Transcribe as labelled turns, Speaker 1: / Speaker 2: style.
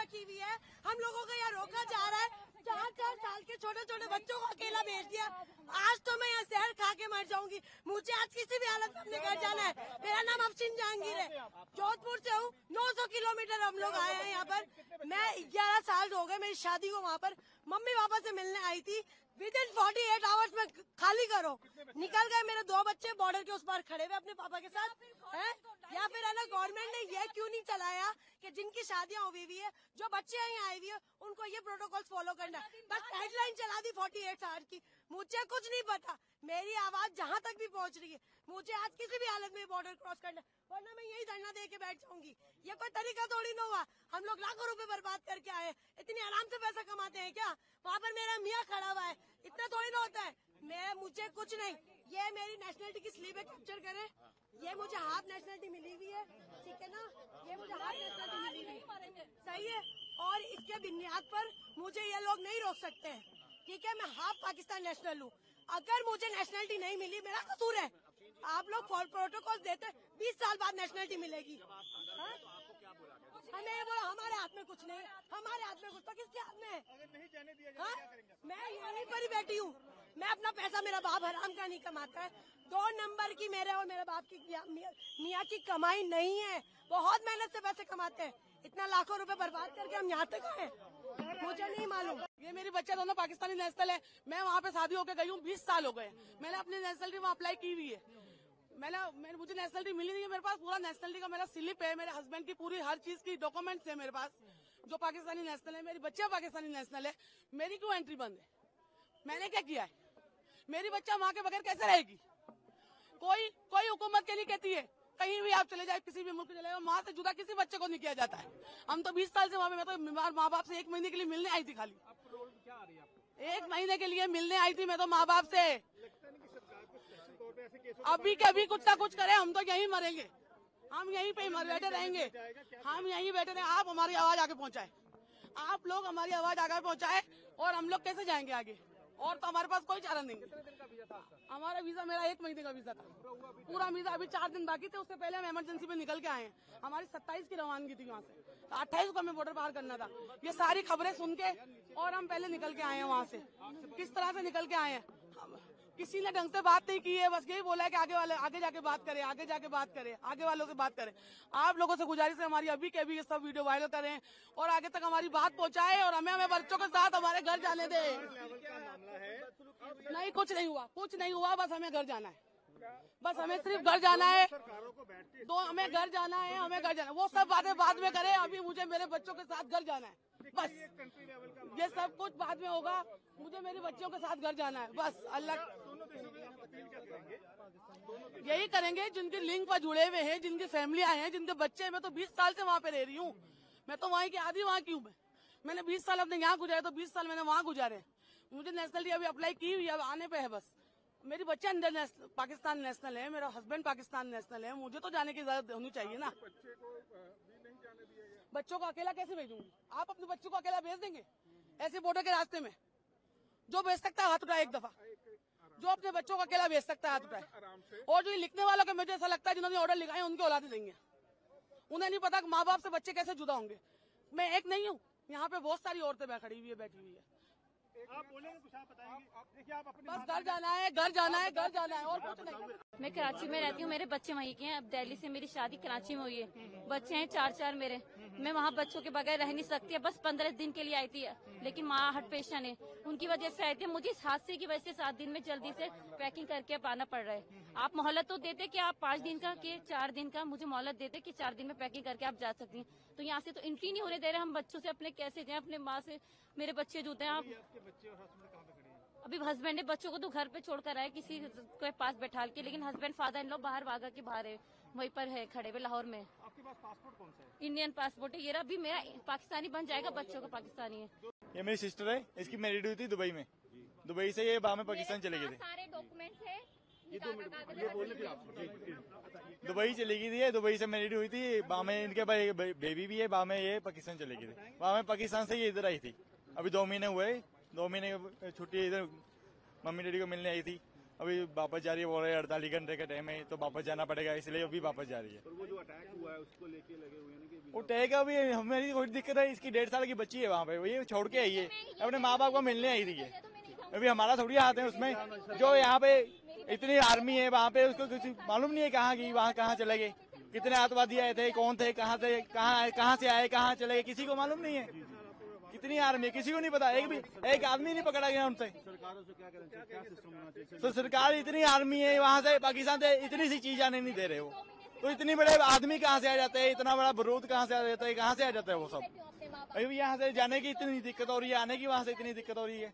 Speaker 1: की हुई है। हम लोगों को यहाँ रोका जा रहा है। 4-4 साल के छोटे छोटे बच्चों को अकेला भेज दिया। आज तो मैं यहाँ जहर खा के मर जाऊंगी। मुझे आज किसी भी हालत में अपने घर जाना है। मेरा नाम अफसीन जहांगीर है, जोधपुर से हूँ। 900 किलोमीटर हम लोग आए हैं यहाँ पर। मैं 11 साल हो गए मेरी शादी को। वहाँ पर मम्मी पापा से मिलने आई थी। विद इन 48 आवर्स में खाली करो। निकल गए मेरे 2 बच्चे बॉर्डर के उस पार खड़े हुए अपने पापा के साथ है। या फिर है ना, गवर्नमेंट ने ये क्यों नहीं चलाया कि जिनकी शादियां हुई हुई है, जो बच्चे यहाँ आए हुए हैं, उनको ये प्रोटोकॉल फॉलो करना है। बस गाइडलाइन चला दी 48 आवर की। मुझे कुछ नहीं पता। मेरी आवाज जहाँ तक भी पहुँच रही है, मुझे आज किसी भी हालत में बॉर्डर क्रॉस करना है, वरना मैं यही धरना दे के बैठ जाऊंगी। ये कोई तरीका थोड़ी ना हुआ। हम लोग लाखों रुपए बर्बाद करके आए। इतनी आराम से पैसा कमाते हैं क्या? वहाँ पर मेरा मियाँ खड़ा हुआ है। इतना थोड़ी ना होता है। मुझे कुछ नहीं। ये मेरी नेशनलिटी की स्लीव है, कैप्चर करे। ये मुझे हाफ नेशनलिटी मिली हुई है, ठीक है ना। ये मुझे हाफ नेशनलिटी मिली हुई है, सही है। और इसके बुनियाद पर मुझे ये लोग नहीं रोक सकते हैं, ठीक है। मैं हाफ पाकिस्तान नेशनल हूँ। अगर मुझे नेशनलिटी नहीं मिली, मेरा कसूर है। आप लोग प्रोटोकॉल देते 20 साल बाद नेशनलिटी मिलेगी। हमें ये बोला हमारे हाथ में कुछ नहीं, हमारे हाथ में कुछ तो किसके हाथ में है? अगर नहीं जाने दिया जाए क्या करेंगे? मैं यहीं पर ही बैठी हूँ। मैं अपना पैसा, मेरा बाप हराम का नहीं कमाता है। 2 नंबर की मेरे और मेरे बाप की मियाँ की कमाई नहीं है। बहुत मेहनत से पैसे कमाते हैं। इतना लाखों रुपए बर्बाद करके हम यहाँ तक आए, मुझे नहीं मालूम।
Speaker 2: ये मेरी बच्चा दोनों पाकिस्तानी नेशनल है। मैं वहाँ पे शादी होकर गई हूँ, 20 साल हो गए। मैंने अपनी नेशनलिटी वहाँ अप्लाई की हुई है। मुझे नेशनलिटी मिली नहीं है। मेरे पास पूरा नेशनलिटी का मेरा स्लिप है, मेरे हस्बैंड की पूरी हर चीज की डॉक्यूमेंट्स है मेरे पास, जो पाकिस्तानी नेशनल है। मेरी बच्चा पाकिस्तानी नेशनल है। मेरी क्यों एंट्री बंद है? मैंने क्या किया है? मेरी बच्चा माँ के बगैर कैसे रहेगी? कोई हुकूमत के लिए कहती है कहीं भी आप चले जाए, किसी भी मुल्क चले जाए, माँ से जुदा किसी बच्चे को नहीं किया जाता है। हम तो 20 साल से वहाँ पे, मैं तो बीमार माँ बाप से 1 महीने के लिए मिलने आई थी। खाली 1 महीने के लिए मिलने आई थी मैं तो माँ बाप से। अभी के अभी कुछ ना कुछ करे, हम तो यहीं मरेंगे। हम यहीं पे मर बैठे रहेंगे। हम यहीं बैठे रहे। आप हमारी आवाज आगे पहुँचाए, आप लोग हमारी आवाज आगे पहुँचाए, और हम लोग कैसे जाएंगे आगे? और तो हमारे पास कोई चारा नहीं। हमारा वीजा, मेरा 1 महीने का वीजा था, पूरा वीजा। अभी 4 दिन बाकी थे, उससे पहले हम इमरजेंसी में निकल के आए हैं। हमारी 27 की रवानगी थी वहाँ से, 28 को हमें बॉर्डर पार करना था। ये सारी खबरें सुन के और हम पहले निकल के आए हैं वहाँ से। किस तरह से निकल के आए हैं? किसी ने ढंग से बात नहीं की है। बस यही बोला है कि आगे जाके बात करें, आगे जाके बात करें, आगे वालों से बात करें। आप लोगों से गुजारिश है हमारी, अभी के अभी ये सब वीडियो वायरल करें और आगे तक हमारी बात पहुंचाए, और हमें बच्चों के साथ हमारे घर जाने दे। नहीं, कुछ नहीं हुआ, बस हमें घर जाना है। बस हमें सिर्फ घर जाना है। हमें घर जाना है, वो सब बातें बाद में करें। अभी मुझे मेरे बच्चों के साथ घर जाना है, बस। ये सब कुछ बाद में होगा, मुझे मेरे बच्चों के साथ घर जाना है, बस। अल्लाह यही करेंगे जिनके लिंक पर जुड़े हुए हैं, जिनकी फैमिलियां हैं, जिनके बच्चे हैं। मैं तो 20 साल से वहाँ पे रह रही हूँ। मैं तो वहीं की आधी वहाँ की हूँ। मैंने 20 साल अपने यहाँ गुजारे, तो 20 साल मैंने वहाँ गुजारे। मुझे नेशनलिटी अभी अप्लाई की हुई है, अब आने पे है बस। मेरी बच्चा पाकिस्तान नेशनल है, मेरा हस्बैंड पाकिस्तान नेशनल है। मुझे तो जाने की इजाजत होनी चाहिए ना। बच्चों को अकेला कैसे भेजूंगी? आप अपने बच्चों को अकेला भेज देंगे ऐसे बॉर्डर के रास्ते में? जो भेज सकता है हाथ उठाए एक दफा। जो अपने बच्चों को अकेला भेज सकता है हाथ उठाए। और जो लिखने वालों को मुझे ऐसा लगता है जिन्होंने ऑर्डर लिखाए उनके औलादे देंगे। उन्हें नहीं पता कि माँ बाप से बच्चे कैसे जुदा होंगे। मैं एक नहीं हूँ, यहाँ पे बहुत सारी औरतें खड़ी हुई है, बैठी हुई है।
Speaker 3: आप बोलेंगे कुछ, आप बताएंगे। आप अपने
Speaker 2: बस घर जाना है और कुछ नहीं।
Speaker 4: मैं कराची में रहती हूँ, मेरे बच्चे वहीं के हैं। अब दिल्ली से मेरी शादी कराची में हुई है, बच्चे हैं 4 मेरे। मैं वहाँ बच्चों के बगैर रह नहीं सकती है। बस 15 दिन के लिए आई थी, लेकिन माँ हार्ट पेशेंट है, उनकी वजह से आई थी। मुझे इस हादसे की वजह से 7 दिन में जल्दी से पैकिंग करके अब आना पड़ रहा है। आप मोहलत तो देते कि आप 5 दिन का कि 4 दिन का, मुझे मोहलत देते कि 4 दिन में पैकिंग करके आप जा सकती हैं। तो यहाँ से तो एंट्री नहीं होने दे रहे। हम बच्चों से अपने कैसे जाएं? अपने माँ से मेरे बच्चे जुड़ते हैं। आप अभी हस्बैंड ने बच्चों को तो घर पे छोड़कर आए किसी के पास बैठा के, लेकिन हस्बैंड फादर इन लोग बाहर वागा के बाहर है, वहीं पर है खड़े हुए लाहौर में।
Speaker 3: आपके पास पासपोर्ट कौन सा है?
Speaker 4: इंडियन पासपोर्ट है। ये अभी मेरा पाकिस्तानी बन जाएगा, बच्चों का पाकिस्तानी है।
Speaker 5: ये मेरी सिस्टर है, इसकी मैरिड हुई थी दुबई में। दुबई से ये बाद में पाकिस्तान चले गए थे।
Speaker 4: सारे डॉक्यूमेंट्स है,
Speaker 5: दुबई चली गई थी। दुबई से मैरिड हुई थी, वहाँ में इनके बेबी भी है। वहाँ में ये पाकिस्तान चले गए थे। वहाँ में पाकिस्तान से ये इधर आई थी। अभी 2 महीने हुए, 2 महीने की छुट्टी इधर मम्मी डैडी को मिलने आई थी। अभी वापस जा रही है, बोल रहे 48 घंटे का टाइम है तो वापस जाना पड़ेगा, इसलिए अभी वापस जा रही है।
Speaker 3: वो जो अटैक हुआ है उसको लेके लगे हुए हैं कि
Speaker 5: वो टह का भी हमें कोई दिक्कत है, इसकी 1.5 साल की बच्ची है वहाँ पे, ये छोड़ के आई है, अपने माँ बाप को मिलने आई थी है। अभी हमारा थोड़ी हाथ है उसमें, जो यहाँ पे इतनी आर्मी है वहाँ पे, उसको कुछ मालूम नहीं है कहाँ की, वहाँ कहाँ चले गए, कितने आतंकवादी आए थे, कौन थे, कहाँ से आए, कहाँ चले गए, किसी को मालूम नहीं है। कितनी आर्मी है किसी को नहीं पता, एक आदमी नहीं पकड़ा गया उनसे। तो सरकार इतनी आर्मी है वहाँ से, पाकिस्तान से इतनी सी चीज आने नहीं दे रहे वो, तो इतने बड़े आदमी कहाँ से आ जाते हैं, इतना बड़ा बारूद कहाँ से आ जाता है, कहाँ से आ जाता है वो सब। अभी यहाँ से जाने की इतनी दिक्कत हो रही है, आने की वहाँ से इतनी दिक्कत हो रही है।